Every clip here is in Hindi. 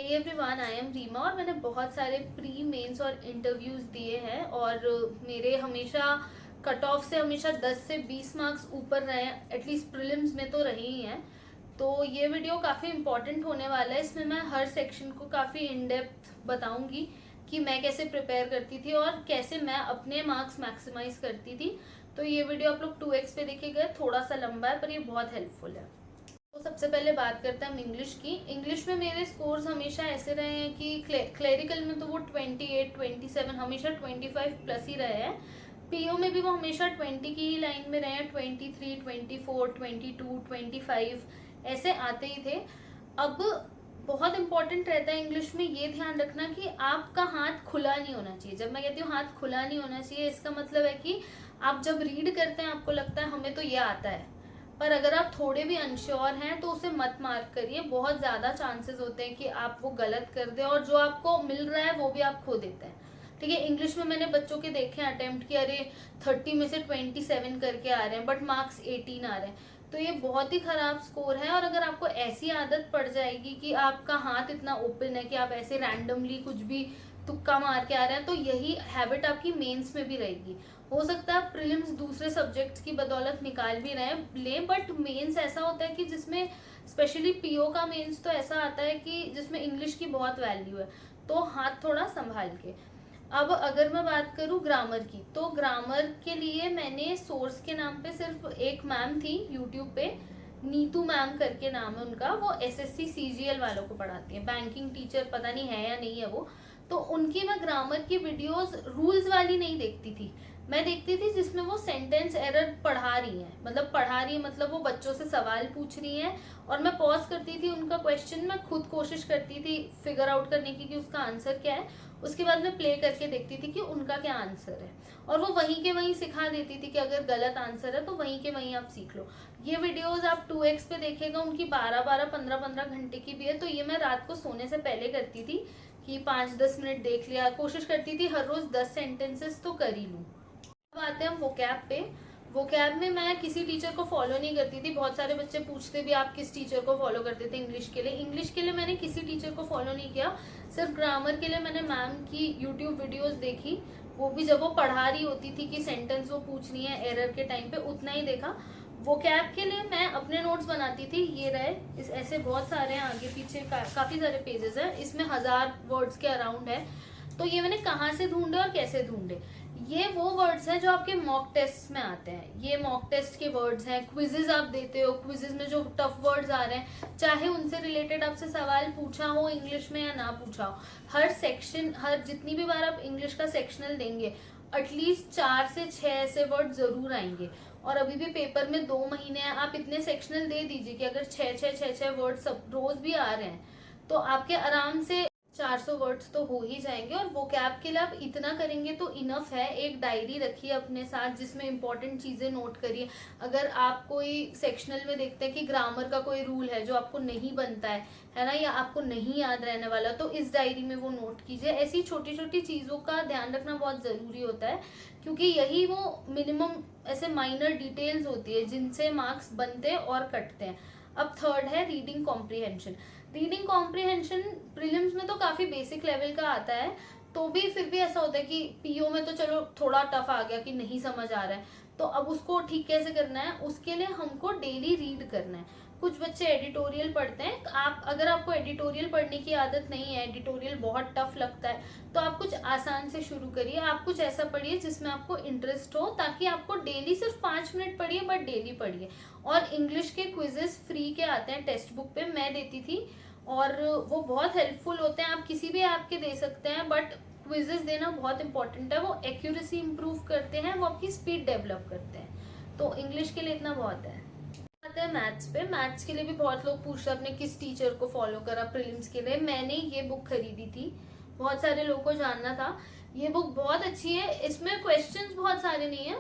एवरीवन, आई एम रीमा और मैंने बहुत सारे प्री मेंस और इंटरव्यूज दिए हैं और मेरे हमेशा कट ऑफ से हमेशा 10 से 20 मार्क्स ऊपर रहे हैं, एटलीस्ट प्रीलिम्स में तो रहे ही हैं। तो ये वीडियो काफ़ी इंपॉर्टेंट होने वाला है। इसमें मैं हर सेक्शन को काफ़ी इन डेप्थ बताऊंगी कि मैं कैसे प्रिपेयर करती थी और कैसे मैं अपने मार्क्स मैक्सिमाइज करती थी। तो ये वीडियो आप लोग 2x पे देखिएगा, थोड़ा सा लंबा है पर ये बहुत हेल्पफुल है। तो सबसे पहले बात करते हैं हम इंग्लिश की। इंग्लिश में मेरे स्कोर्स हमेशा ऐसे रहे हैं कि क्लेरिकल में तो वो 28, 27, हमेशा 25 प्लस ही रहे हैं। पीओ में भी वो हमेशा 20 की ही लाइन में रहे हैं, 23, 24, 22, 25 ऐसे आते ही थे। अब बहुत इंपॉर्टेंट रहता है इंग्लिश में ये ध्यान रखना कि आपका हाथ खुला नहीं होना चाहिए। जब मैं कहती हूँ हाथ खुला नहीं होना चाहिए, इसका मतलब है कि आप जब रीड करते हैं आपको लगता है हमें तो ये आता है, पर अगर आप थोड़े भी अनश्योर हैं तो उसे मत मार्क करिए। बहुत ज्यादा चांसेस होते हैं कि आप वो गलत कर दे और जो आपको मिल रहा है वो भी आप खो देते हैं। ठीक है, इंग्लिश में मैंने बच्चों के देखे हैं अटेम्प्ट कि अरे 30 में से 27 करके आ रहे हैं बट मार्क्स 18 आ रहे हैं। तो ये बहुत ही खराब स्कोर है। और अगर आपको ऐसी आदत पड़ जाएगी कि आपका हाथ इतना ओपन है कि आप ऐसे रैंडमली कुछ भी तुक्का मार के आ रहे हैं, तो यही हैबिट आपकी मेंस में भी रहेगी। हो सकता है प्रीलिम्स दूसरे सब्जेक्ट्स की बदौलत निकाल भी रहे ले, बट मेंस ऐसा होता है कि जिसमें स्पेशली पीओ का मेंस तो ऐसा आता है कि जिसमें इंग्लिश की बहुत वैल्यू है। तो हाथ थोड़ा संभाल के। अब अगर मैं बात करूँ ग्रामर की, तो ग्रामर के लिए मैंने सोर्स के नाम पे सिर्फ एक मैम थी यूट्यूब पे, नीतू मैम करके नाम है उनका। वो एसएससी सीजीएल वालों को पढ़ाती है, बैंकिंग टीचर पता नहीं है या नहीं है वो। तो उनकी मैं ग्रामर की वीडियोस रूल्स वाली नहीं देखती थी, मैं देखती थी जिसमें वो सेंटेंस एरर पढ़ा रही हैं, मतलब वो बच्चों से सवाल पूछ रही हैं और मैं पॉज करती थी उनका क्वेश्चन, मैं खुद कोशिश करती थी फिगर आउट करने की कि उसका आंसर क्या है। उसके बाद मैं प्ले करके देखती थी कि उनका क्या आंसर है और वो वहीं के वहीं सिखा देती थी कि अगर गलत आंसर है तो वहीं के वहीं आप सीख लो। ये वीडियोस आप 2x पे देखेगा, उनकी 12-12, 15-15 घंटे की भी है। तो ये मैं रात को सोने से पहले करती थी कि 5-10 मिनट देख लिया, कोशिश करती थी हर रोज 10 सेंटेंसेस तो कर ही लूँ। अब आते हैं हम वोकैब पे। वोकैब में मैं किसी टीचर को फॉलो नहीं करती थी। बहुत सारे बच्चे पूछते भी आप किस टीचर को फॉलो करते थे इंग्लिश के लिए। इंग्लिश के लिए मैंने किसी टीचर को फॉलो नहीं किया, सिर्फ ग्रामर के लिए मैंने मैम की यूट्यूब वीडियोस देखी, वो भी जब वो पढ़ा रही होती थी कि सेंटेंस वो पूछनी है एरर के टाइम पे, उतना ही देखा। वोकैब के लिए मैं अपने नोट्स बनाती थी, ये रहे, इस ऐसे बहुत सारे हैं आगे पीछे काफी सारे पेजेस हैं, इसमें 1000 वर्ड्स के अराउंड है। तो ये मैंने कहाँ से ढूंढे और कैसे ढूंढे, ये वो वर्ड्स हैं जो आपके मॉक टेस्ट में आते हैं। ये मॉक टेस्ट के वर्ड्स हैं। क्विजेज आप देते हो, क्विजेज में जो टफ वर्ड्स आ रहे हैं, चाहे उनसे रिलेटेड आपसे सवाल पूछा हो इंग्लिश में या ना पूछा हो, हर सेक्शन, हर जितनी भी बार आप इंग्लिश का सेक्शनल देंगे एटलीस्ट 4 से 6 ऐसे वर्ड जरूर आएंगे। और अभी भी पेपर में 2 महीने हैं, आप इतने सेक्शनल दे दीजिए कि अगर 6 वर्ड सब रोज भी आ रहे हैं तो आपके आराम से 400 वर्ड्स तो हो ही जाएंगे। और वो कैब के लिए आप इतना करेंगे तो इनफ है। एक डायरी रखिए अपने साथ जिसमें इंपॉर्टेंट चीजें नोट करिए। अगर आप कोई सेक्शनल में देखते हैं कि ग्रामर का कोई रूल है जो आपको नहीं बनता है ना, या आपको नहीं याद रहने वाला, तो इस डायरी में वो नोट कीजिए। ऐसी छोटी छोटी चीजों का ध्यान रखना बहुत जरूरी होता है, क्योंकि यही वो मिनिमम ऐसे माइनर डिटेल्स होती है जिनसे मार्क्स बनते और कटते हैं। अब थर्ड है reading comprehension. Reading comprehension prelims में तो काफी बेसिक लेवल का आता है, तो भी फिर भी ऐसा होता है कि पीओ में तो चलो थोड़ा टफ आ गया कि नहीं समझ आ रहा है, तो अब उसको ठीक कैसे करना है, उसके लिए हमको डेली रीड करना है। कुछ बच्चे एडिटोरियल पढ़ते हैं, आप अगर आपको एडिटोरियल पढ़ने की आदत नहीं है, एडिटोरियल बहुत टफ लगता है, तो आप कुछ आसान से शुरू करिए। आप कुछ ऐसा पढ़िए जिसमें आपको इंटरेस्ट हो, ताकि आपको डेली सिर्फ 5 मिनट पढ़िए बट डेली पढ़िए। और इंग्लिश के क्विजेस फ्री के आते हैं टेक्स्ट बुक पे, मैं देती थी और वो बहुत हेल्पफुल होते हैं। आप किसी भी ऐप के दे सकते हैं, बट क्विजेस देना बहुत इंपॉर्टेंट है। वो एक्यूरेसी इंप्रूव करते हैं, वो आपकी स्पीड डेवलप करते हैं। तो इंग्लिश के लिए इतना बहुत है। आते हैं मैथ्स पे। मैथ्स के लिए भी बहुत लोग पूछते हैं आपने किस टीचर को फॉलो करा प्रीलिम्स के लिए। मैंने ये बुक खरीदी थी, बहुत सारे लोगों को जानना था। ये बुक बहुत अच्छी है, इसमें क्वेश्चंस बहुत सारे नहीं है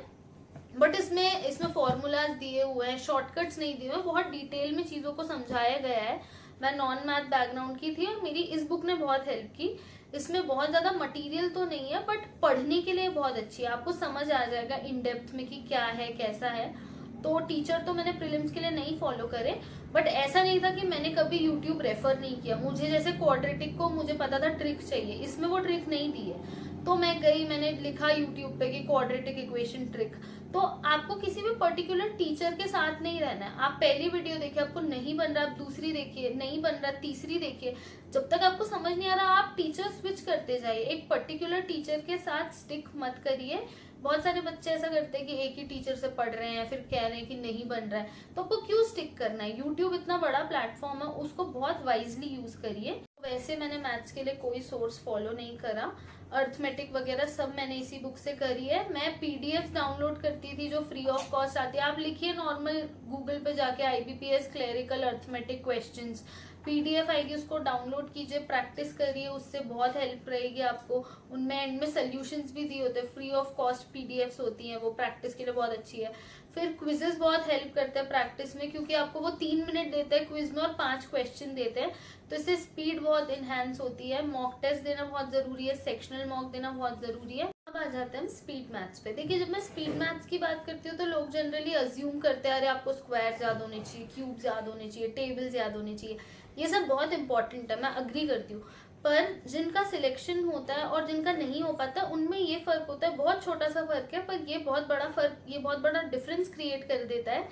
बट इसमें फॉर्मूलाज दिए हुए हैं, शॉर्टकट्स नहीं दिए हुए, बहुत डिटेल में चीजों को समझाया गया है। मैं नॉन मैथ बैकग्राउंड की थी और मेरी इस बुक ने बहुत हेल्प की। इसमें बहुत ज्यादा मटेरियल तो नहीं है बट पढ़ने के लिए बहुत अच्छी है, आपको समझ आ जाएगा इन डेप्थ में कि क्या है कैसा है। तो टीचर तो मैंने प्रीलिम्स के लिए नहीं फॉलो करे, बट ऐसा नहीं था कि मैंने कभी यूट्यूब रेफर नहीं किया। मुझे जैसे क्वाड्रेटिक को मुझे पता था ट्रिक चाहिए, इसमें वो ट्रिक नहीं दी है, तो मैं गई, मैंने लिखा यूट्यूब पे कि क्वाड्रेटिक इक्वेशन ट्रिक। तो आपको किसी भी पर्टिकुलर टीचर के साथ नहीं रहना है। आप पहली वीडियो देखिए, आपको नहीं बन रहा, आप दूसरी देखिए, नहीं बन रहा, तीसरी देखिए। जब तक आपको समझ नहीं आ रहा, आप टीचर स्विच करते जाइए। एक पर्टिकुलर टीचर के साथ स्टिक मत करिए। बहुत सारे बच्चे ऐसा करते हैं कि एक ही टीचर से पढ़ रहे हैं, फिर कह रहे हैं कि नहीं बन रहा है, तो आपको क्यों स्टिक करना है। यूट्यूब इतना बड़ा प्लेटफॉर्म है, उसको बहुत वाइजली यूज करिए। वैसे मैंने मैथ्स के लिए कोई सोर्स फॉलो नहीं करा, अर्थमेटिक वगैरह सब मैंने इसी बुक से करी है। मैं पीडीएफ डाउनलोड करती थी जो फ्री ऑफ कॉस्ट आती है। आप लिखिए नॉर्मल गूगल पे जाके IBPS clerical arithmetic questions, PDF आएगी, उसको डाउनलोड कीजिए, प्रैक्टिस करिए, उससे बहुत हेल्प रहेगी आपको। उनमें एंड में सोल्यूशंस भी दिए होते हैं, फ्री ऑफ कॉस्ट पीडीएफ्स होती हैं, वो प्रैक्टिस के लिए बहुत अच्छी है। फिर क्विजेस बहुत हेल्प करते हैं प्रैक्टिस में, क्योंकि आपको वो 3 मिनट देते हैं क्विज में और 5 क्वेश्चन देते हैं, तो इससे स्पीड बहुत इनहेंस होती है। मॉक टेस्ट देना बहुत जरूरी है, सेक्शनल मॉक देना बहुत जरूरी है। अब आ जाते हैं हम स्पीड मैथ्स पे। देखिए, जब मैं स्पीड मैथ्स की बात करती हूँ तो लोग जनरली अज्यूम करते हैं अरे आपको स्क्वायर याद होने चाहिए, क्यूब्स याद होने चाहिए, टेबल्स याद होने चाहिए। ये सब बहुत इंपॉर्टेंट है, मैं अग्री करती हूँ, पर जिनका सिलेक्शन होता है और जिनका नहीं हो पाता उनमें ये फर्क होता है, बहुत छोटा सा फर्क है, पर ये बहुत बड़ा फर्क, ये बहुत बड़ा डिफरेंस क्रिएट कर देता है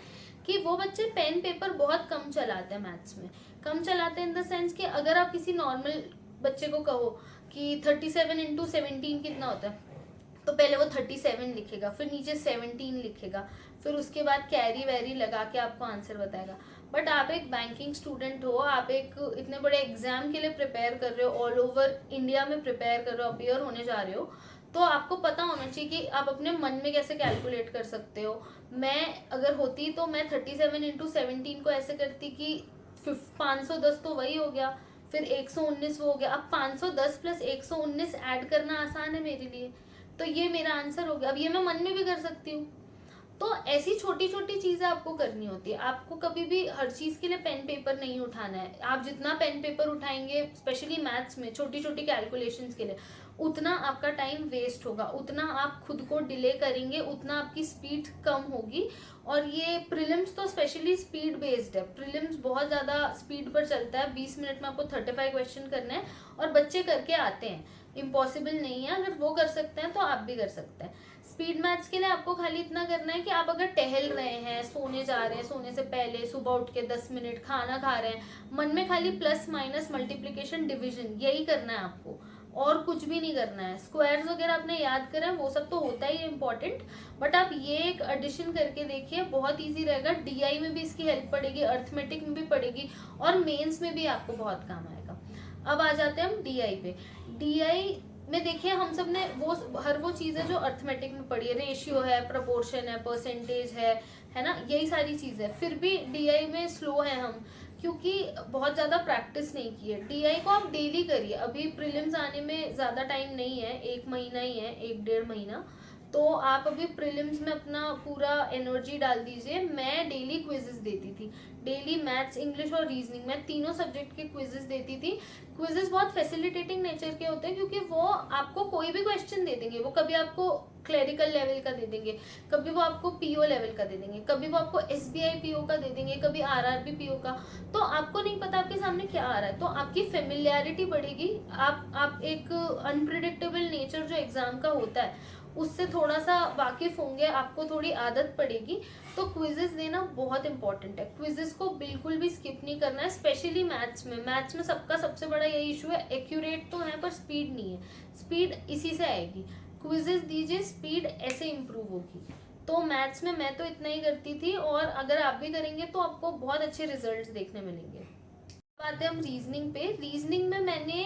कि वो बच्चे पेन पेपर बहुत कम चलाते हैं मैथ्स में। कम चलाते हैं इन द सेंस कि अगर आप किसी नॉर्मल बच्चे को कहो कि 37 इंटू 17 कितना होता है, तो पहले वो 37 लिखेगा, फिर नीचे 17 लिखेगा, फिर उसके बाद कैरी वैरी लगा के आपको आंसर बताएगा। बट आप एक बैंकिंग स्टूडेंट हो, आप एक इतने बड़े एग्जाम के लिए प्रिपेयर कर रहे हो, ऑल ओवर इंडिया में प्रिपेयर कर रहे हो, अपियर होने जा रहे हो, तो आपको पता होना चाहिए कि आप अपने मन में कैसे कैलकुलेट कर सकते हो। मैं अगर होती तो मैं 37 इंटू 17 को ऐसे करती कि 510 तो वही हो गया, फिर 119 वो हो गया। अब 510 प्लस 119 ऐड करना आसान है मेरे लिए, तो ये मेरा आंसर हो गया। अब ये मैं मन में भी कर सकती हूँ। तो ऐसी छोटी छोटी चीजें आपको करनी होती है। आपको कभी भी हर चीज के लिए पेन पेपर नहीं उठाना है। आप जितना पेन पेपर उठाएंगे स्पेशली मैथ्स में छोटी छोटी कैलकुलेशंस के लिए, उतना आपका टाइम वेस्ट होगा, उतना आप खुद को डिले करेंगे, उतना आपकी स्पीड कम होगी। और ये प्रीलिम्स तो स्पेशली स्पीड बेस्ड है, प्रीलिम्स बहुत ज्यादा स्पीड पर चलता है। 20 मिनट में आपको 35 क्वेश्चन करने हैं और बच्चे करके आते हैं, इम्पॉसिबल नहीं है। अगर वो कर सकते हैं तो आप भी कर सकते हैं। स्पीड मैथ्स के लिए आपको खाली इतना करना है कि आप अगर टहल रहे हैं, सोने जा रहे हैं, सोने से पहले सुबह उठ के 10 मिनट खाना खा रहे हैं, मन में खाली प्लस माइनस मल्टीप्लीकेशन डिवीजन यही करना है आपको, और कुछ भी नहीं करना है। स्क्वायर्स वगैरह आपने याद करा है, वो सब तो होता ही है इम्पोर्टेंट, बट आप ये एक एडिशन करके देखिए, बहुत इजी रहेगा। डीआई में भी इसकी हेल्प पड़ेगी, अर्थमेटिक में भी पड़ेगी, और मेंस में भी आपको बहुत काम आएगा। अब आ जाते हैं हम डीआई पे। डीआई में देखिए, हम सब ने वो हर वो चीज है जो अर्थमेटिक में पढ़ी है, रेशियो है, प्रोपोर्शन है, परसेंटेज है ना, यही सारी चीज है। फिर भी डीआई में स्लो है हम, क्योंकि बहुत ज्यादा प्रैक्टिस नहीं की है। डीआई को आप डेली करिए, अभी प्रीलिम्स आने में ज्यादा टाइम नहीं है, 1 महीना ही है, 1 डेढ़ महीना, तो आप अभी प्रीलिम्स में अपना पूरा एनर्जी डाल दीजिए। मैं डेली क्विजेस देती थी, डेली मैथ्स, इंग्लिश और रीजनिंग, मैं तीनों सब्जेक्ट के क्विजेस देती थी। क्विजेस बहुत फैसिलिटेटिंग नेचर के होते हैं, क्योंकि वो आपको कोई भी क्वेश्चन दे देंगे। वो कभी आपको क्लेरिकल लेवल का दे देंगे, कभी वो आपको पीओ लेवल का दे देंगे, कभी वो आपको एसबीआई पीओ का दे देंगे, कभी आरआरबी पीओ का। तो आपको नहीं पता आपके सामने क्या आ रहा है, तो आपकी फेमिलियरिटी बढ़ेगी। आप एक अनप्रिडिक्टेबल नेचर जो एग्जाम का होता है उससे थोड़ा सा वाकिफ होंगे, आपको थोड़ी आदत पड़ेगी। तो क्विजेस देना बहुत इंपॉर्टेंट है, क्विजेस को बिल्कुल भी स्किप नहीं करना है, स्पेशली मैथ्स में। मैथ्स में सबका सबसे बड़ा यही इशू है, एक्यूरेट तो है पर स्पीड नहीं है, स्पीड इसी से आएगी। क्विजेस दीजिए, स्पीड ऐसे इंप्रूव होगी। तो मैथ्स में मैं तो इतना ही करती थी, और अगर आप भी करेंगे तो आपको बहुत अच्छे रिजल्ट्स देखने मिलेंगे। बात है हम रीजनिंग पे। रीजनिंग में मैंने,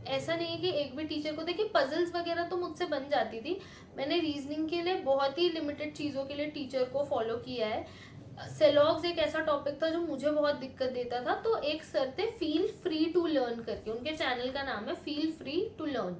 ऐसा नहीं है कि एक भी टीचर को, देखिए पजल्स वगैरह तो मुझसे बन जाती थी, मैंने रीजनिंग के लिए बहुत ही लिमिटेड चीजों के लिए टीचर को फॉलो किया है। सेलॉग्स एक ऐसा टॉपिक था जो मुझे बहुत दिक्कत देता था, तो एक सर थे फील फ्री टू लर्न करके, उनके चैनल का नाम है फील फ्री टू लर्न,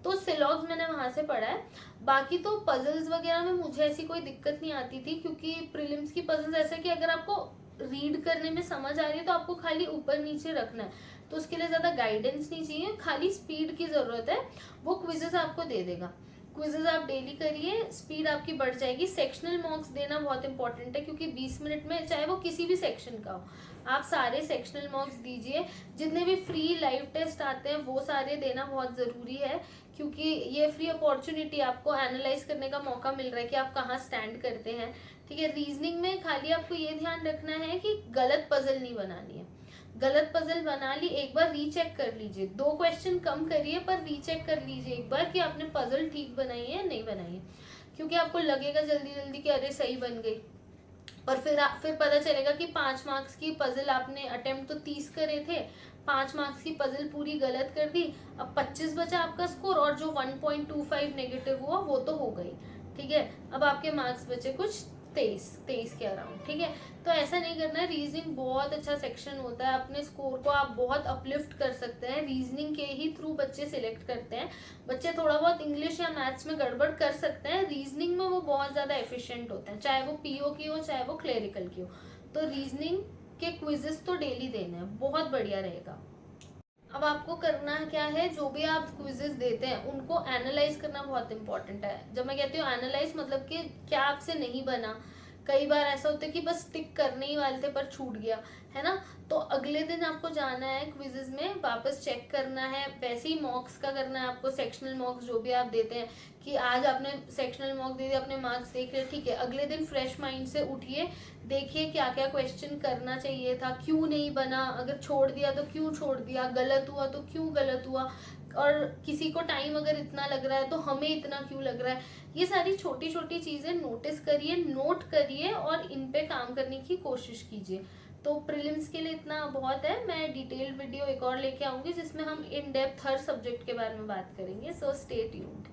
तो सेलॉग्स मैंने वहां से पढ़ा है। बाकी तो पजल्स वगैरह में मुझे ऐसी कोई दिक्कत नहीं आती थी, क्योंकि प्रीलिम्स की पजल्स ऐसे कि अगर आपको रीड करने में समझ आ रही है तो आपको खाली ऊपर नीचे रखना है, तो उसके लिए ज्यादा गाइडेंस नहीं चाहिए, खाली स्पीड की जरूरत है, वो क्विजेस आपको दे देगा। क्विजेज आप डेली करिए, स्पीड आपकी बढ़ जाएगी। सेक्शनल मॉक्स देना बहुत इंपॉर्टेंट है, क्योंकि 20 मिनट में चाहे वो किसी भी सेक्शन का हो, आप सारे सेक्शनल मॉक्स दीजिए। जितने भी फ्री लाइव टेस्ट आते हैं वो सारे देना बहुत ज़रूरी है, क्योंकि ये फ्री अपॉर्चुनिटी आपको एनालाइज करने का मौका मिल रहा है कि आप कहाँ स्टैंड करते हैं। ठीक है, रीजनिंग में खाली आपको ये ध्यान रखना है कि गलत पजल नहीं बनानी है। गलत पजल बना ली, एक बार रीचेक कर लीजिए, 2 क्वेश्चन कम करिए पर रीचेक कर लीजिए एक बार कि आपने पजल ठीक बनाई है या नहीं बनाई है, क्योंकि आपको लगेगा जल्दी जल्दी कि अरे सही बन गई, और फिर पता चलेगा कि 5 मार्क्स की पजल आपने अटेम्प्ट तो 30 करे थे, 5 मार्क्स की पजल पूरी गलत कर दी, अब 25 बचा आपका स्कोर, और जो 1.25 नेगेटिव हुआ वो तो हो गई। ठीक है, अब आपके मार्क्स बचे कुछ 23 के अराउंड। ठीक है, तो ऐसा नहीं करना है। रीजनिंग बहुत अच्छा सेक्शन होता है, अपने स्कोर को आप बहुत अपलिफ्ट कर सकते हैं, रीजनिंग के ही थ्रू बच्चे सिलेक्ट करते हैं। बच्चे थोड़ा बहुत इंग्लिश या मैथ्स में गड़बड़ कर सकते हैं, रीजनिंग में वो बहुत ज़्यादा एफिशिएंट होते हैं, चाहे वो पीओ की हो चाहे वो क्लेरिकल की हो। तो रीजनिंग के क्विजेस तो डेली देने हैं, बहुत बढ़िया रहेगा। अब आपको करना क्या है, जो भी आप क्विजेस देते हैं उनको एनालाइज करना बहुत इंपॉर्टेंट है। जब मैं कहती हूँ एनालाइज, मतलब कि क्या आपसे नहीं बना। कई बार ऐसा होता है कि बस टिक करने ही वाले थे पर छूट गया, है ना। तो अगले दिन आपको जाना है क्विजेस में, वापस चेक करना है। वैसे ही मॉक्स का करना है आपको, सेक्शनल मॉक्स जो भी आप देते हैं, कि आज आपने सेक्शनल मॉक दे दिया, अपने मार्क्स देख रहे, ठीक है, अगले दिन फ्रेश माइंड से उठिए, देखिए क्या क्या क्वेश्चन करना चाहिए था, क्यों नहीं बना, अगर छोड़ दिया तो क्यों छोड़ दिया, गलत हुआ तो क्यों गलत हुआ, और किसी को टाइम अगर इतना लग रहा है तो हमें इतना क्यों लग रहा है। ये सारी छोटी छोटी चीजें नोटिस करिए, नोट करिए, और इन पे काम करने की कोशिश कीजिए। तो प्रीलिम्स के लिए इतना बहुत है। मैं डिटेल्ड वीडियो एक और लेके आऊंगी जिसमें हम इन डेप्थ हर सब्जेक्ट के बारे में बात करेंगे। So stay tuned.